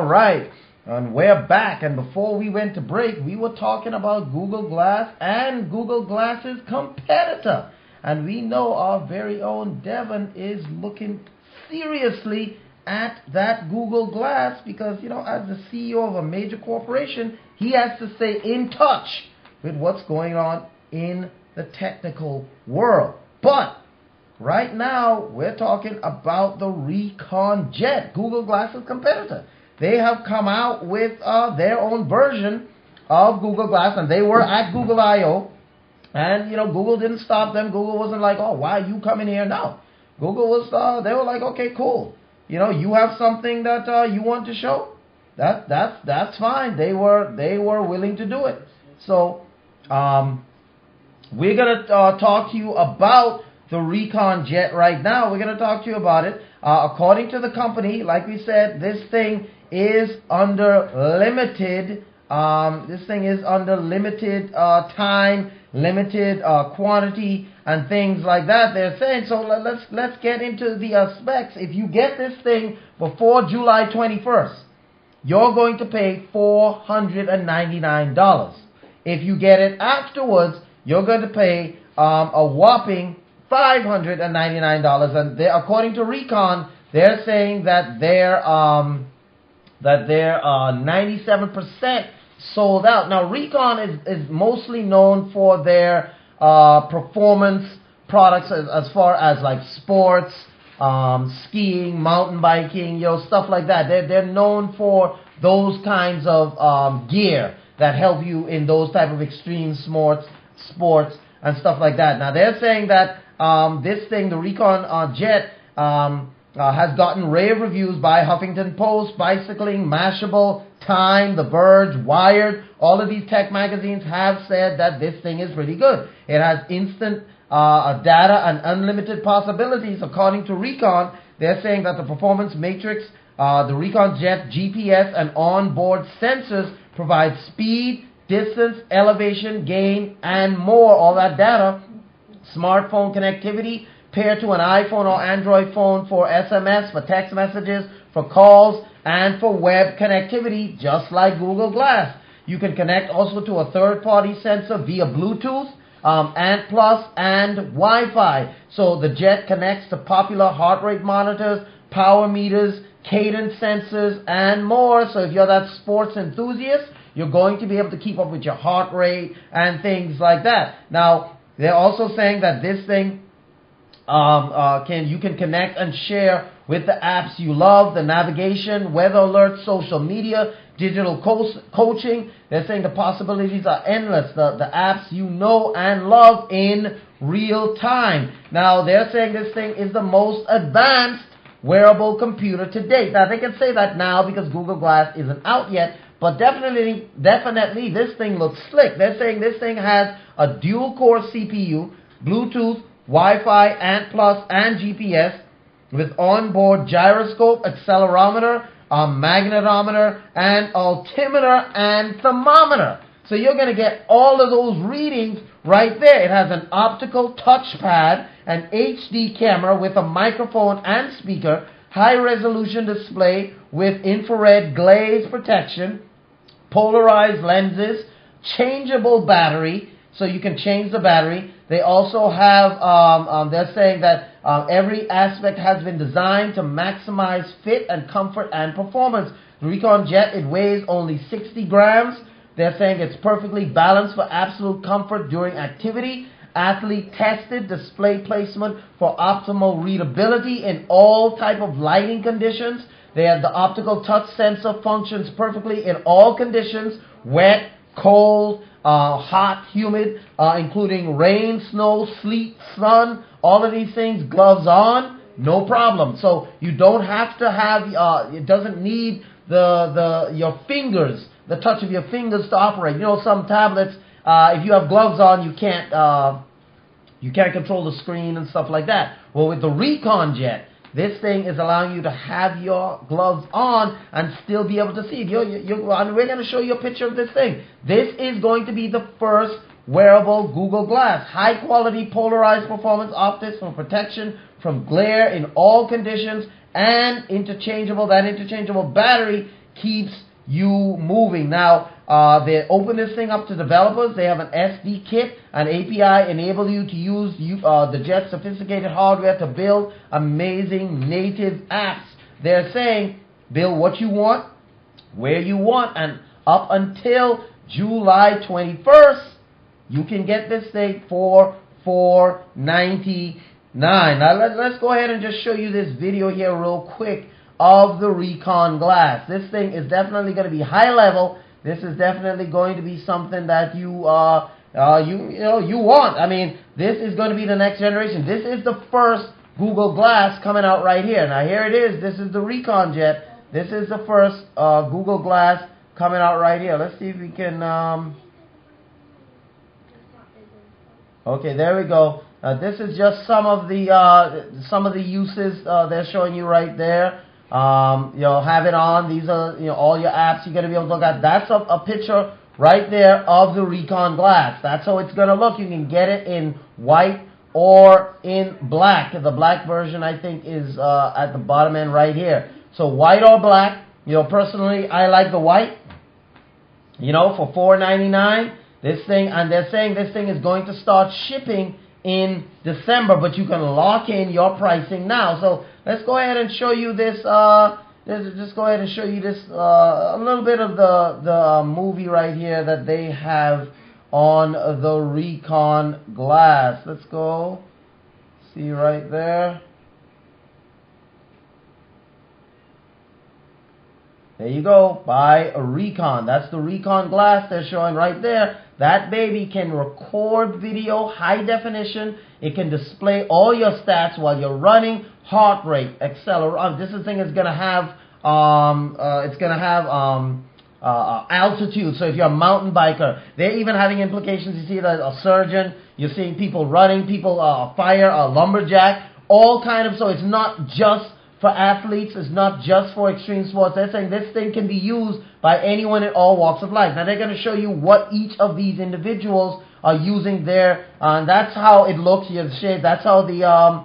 All right, and we're back. And before we went to break, we were talking about Google Glass and Google Glass's competitor. And we know our very own Devin is looking seriously at that Google Glass because, you know, as the CEO of a major corporation, he has to stay in touch with what's going on in the technical world. But right now, we're talking about the Recon Jet, Google Glass's competitor. They have come out with their own version of Google Glass, and they were at Google I/O. And, you know, Google didn't stop them. Google wasn't like, oh, why are you coming here? No. Google was, they were like, okay, cool. You know, you have something that you want to show? That's fine. They were willing to do it. So, we're going to talk to you about the Recon Jet right now. We're going to talk to you about it. According to the company, like we said, this thing is under limited time, limited quantity, and things like that. They're saying. So let's get into the specs. If you get this thing before July 21st, you're going to pay $499. If you get it afterwards, you're going to pay a whopping $599. And according to Recon, they're saying that they're 97% sold out. Now, Recon is mostly known for their performance products as far as like sports, skiing, mountain biking, you know, stuff like that. They're known for those kinds of gear that help you in those type of extreme sports and stuff like that. Now, they're saying that this thing, the Recon Jet, has gotten rave reviews by Huffington Post, Bicycling, Mashable, Time, The Verge, Wired. All of these tech magazines have said that this thing is pretty good. It has instant data and unlimited possibilities. According to Recon, they're saying that the performance matrix, the Recon Jet GPS and onboard sensors provide speed, distance, elevation, gain, and more. All that data. Smartphone connectivity, pair to an iPhone or Android phone for SMS, for text messages, for calls, and for web connectivity, just like Google Glass. You can connect also to a third-party sensor via Bluetooth, and Plus, and Wi-Fi. So the Jet connects to popular heart rate monitors, power meters, cadence sensors, and more. So if you're that sports enthusiast, you're going to be able to keep up with your heart rate and things like that. Now, they're also saying that this thing you can connect and share with the apps you love, the navigation, weather alerts, social media, digital coaching. They're saying the possibilities are endless. The apps you know and love in real time. Now, they're saying this thing is the most advanced wearable computer to date. Now, they can say that now because Google Glass isn't out yet, but definitely this thing looks slick. They're saying this thing has a dual-core CPU, Bluetooth, Wi-Fi, and Plus, and GPS, with onboard gyroscope, accelerometer, magnetometer, and altimeter, and thermometer. So you're going to get all of those readings right there. It has an optical touchpad, an HD camera with a microphone and speaker, high-resolution display with infrared glaze protection, polarized lenses, changeable battery, so you can change the battery. They also have, they're saying that every aspect has been designed to maximize fit and comfort and performance. The Recon Jet, it weighs only 60 grams. They're saying it's perfectly balanced for absolute comfort during activity. Athlete-tested display placement for optimal readability in all type of lighting conditions. They have the optical touch sensor functions perfectly in all conditions, wet, cold, hot, humid, including rain, snow, sleet, sun, all of these things, gloves on, no problem. So you don't have to have, it doesn't need your fingers, the touch of your fingers to operate. You know, some tablets, if you have gloves on, you can't control the screen and stuff like that. Well, with the Recon Jet, this thing is allowing you to have your gloves on and still be able to see. And we're going to show you a picture of this thing. This is going to be the first wearable Google Glass. High-quality polarized performance optics for protection from glare in all conditions, and interchangeable. That interchangeable battery keeps you moving. Now, they open this thing up to developers. They have an SD kit, an API enable you to use the Jet's sophisticated hardware to build amazing native apps. They're saying, build what you want, where you want, and up until July 21st, you can get this thing for $4.99. Now, let's go ahead and just show you this video here real quick of the Recon glass. This thing is definitely going to be high level. This is definitely going to be something that you want. I mean, this is going to be the next generation. This is the first Google Glass coming out right here. Now here it is. This is the Recon Jet. This is the first Google Glass coming out right here. Let's see if we can. Okay, there we go. This is just some of the uses they're showing you right there. Have it on. These are all your apps you're gonna be able to look at. That's a picture right there of the Recon Glass. That's how it's gonna look. You can get it in white or in black. The black version I think is at the bottom end right here. So white or black. Personally I like the white. For $4.99. This thing, and they're saying this thing is going to start shipping in December, but you can lock in your pricing now. So let's go ahead and show you this. Just go ahead and show you this a little bit of the movie right here that they have on the Recon Glass. Let's go. See right there. There you go. Buy a Recon. That's the Recon Glass they're showing right there. That baby can record video, high definition. It can display all your stats while you're running, heart rate, acceleration. This thing is gonna have altitude. So if you're a mountain biker, they're even having implications. You see that a surgeon, you're seeing people running, people fire, a lumberjack, all kind of. So it's not just for athletes, it's not just for extreme sports. They're saying this thing can be used by anyone in all walks of life. Now they're going to show you what each of these individuals are using there, and that's how it looks. You shade. That's how the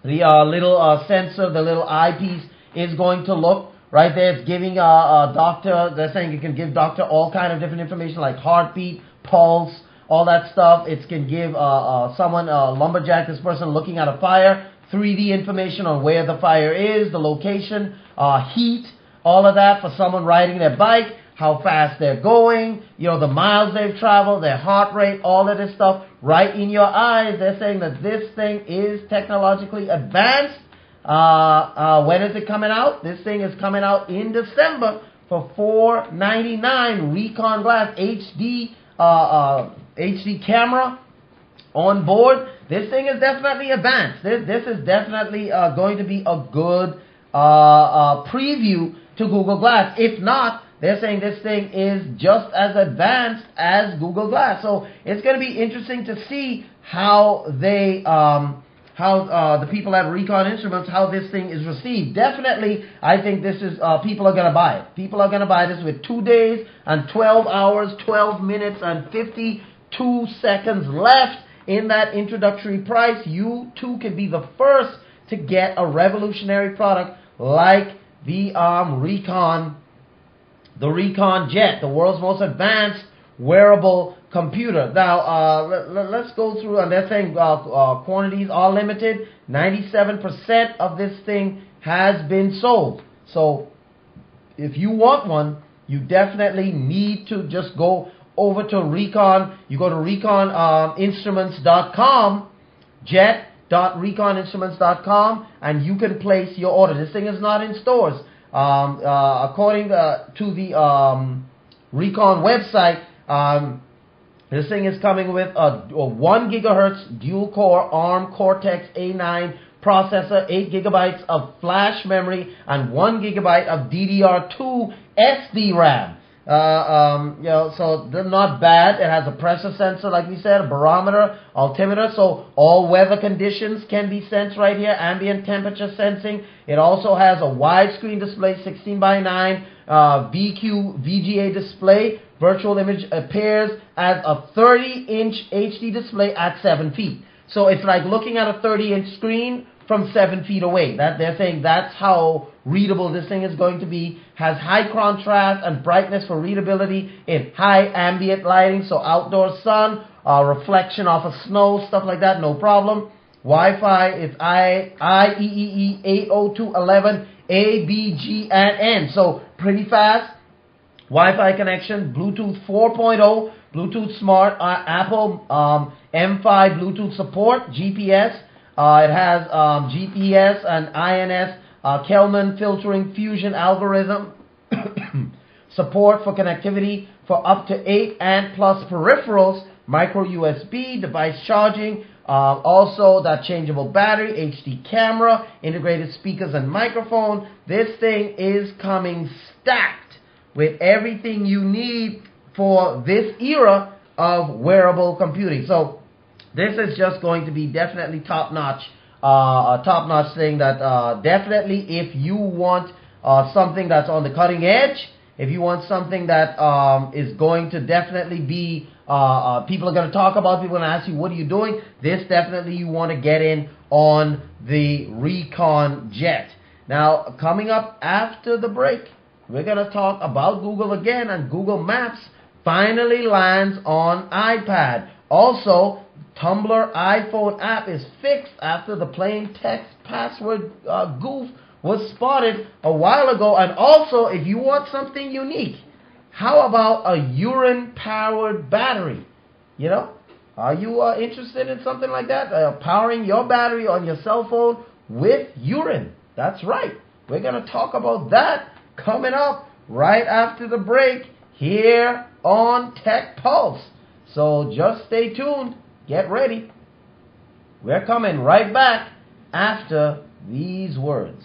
little sensor, the little eyepiece is going to look. Right there, it's giving a doctor. They're saying it can give doctor all kind of different information like heartbeat, pulse, all that stuff. It can give someone a lumberjack, this person looking at a fire, 3D information on where the fire is, the location, heat, all of that for someone riding their bike, how fast they're going, the miles they've traveled, their heart rate, all of this stuff right in your eyes. They're saying that this thing is technologically advanced. When is it coming out? This thing is coming out in December for $4.99. Recon Glass HD HD camera on board. This thing is definitely advanced. This is definitely going to be a good preview to Google Glass. If not, they're saying this thing is just as advanced as Google Glass. So it's going to be interesting to see how they the people at Recon Instruments, how this thing is received. Definitely, I think this is, people are going to buy it. People are going to buy this with 2 days and 12 hours, 12 minutes and 52 seconds left in that introductory price. You too can be the first to get a revolutionary product like the Recon Jet, the world's most advanced wearable computer. Now, let's go through, and they're saying quantities are limited. 97% of this thing has been sold. So if you want one, you definitely need to just go over to Recon. You go to reconinstruments.com, jet.reconinstruments.com, and you can place your order. This thing is not in stores. According to the Recon website, this thing is coming with a 1 gigahertz dual-core ARM Cortex-A9 processor, 8 gigabytes of flash memory, and 1 gigabyte of DDR2 SD RAM. So they're not bad. It has a pressure sensor, like we said, a barometer, altimeter, so all weather conditions can be sensed right here, ambient temperature sensing. It also has a widescreen display, 16:9, VGA display. Virtual image appears as a 30-inch HD display at 7 feet. So it's like looking at a 30-inch screen from 7 feet away. That they're saying that's how readable this thing is going to be. Has high contrast and brightness for readability in high ambient lighting, so outdoor sun, reflection off of snow, stuff like that, no problem. Wi-Fi is IEEE 802.11 A, B, G, and N, so pretty fast. Wi-Fi connection, Bluetooth 4.0, Bluetooth Smart, Apple M5 Bluetooth support, GPS. It has GPS and INS, Kelman filtering fusion algorithm, support for connectivity for up to 8 and plus peripherals, micro USB, device charging, also that changeable battery, HD camera, integrated speakers and microphone. This thing is coming stacked with everything you need for this era of wearable computing. So this is just going to be definitely top-notch, a top-notch thing that definitely if you want something that's on the cutting edge, if you want something that is going to definitely be, people are going to talk about, people are going to ask you, what are you doing? This definitely you want to get in on the Recon Jet. Now, coming up after the break, we're going to talk about Google again, and Google Maps finally lands on iPad. Also, Tumblr iPhone app is fixed after the plain text password goof was spotted a while ago. And also, if you want something unique, how about a urine-powered battery? You know, are you interested in something like that? Powering your battery on your cell phone with urine. That's right. We're going to talk about that coming up right after the break here on Tech Pulse. So just stay tuned. Get ready. We're coming right back after these words.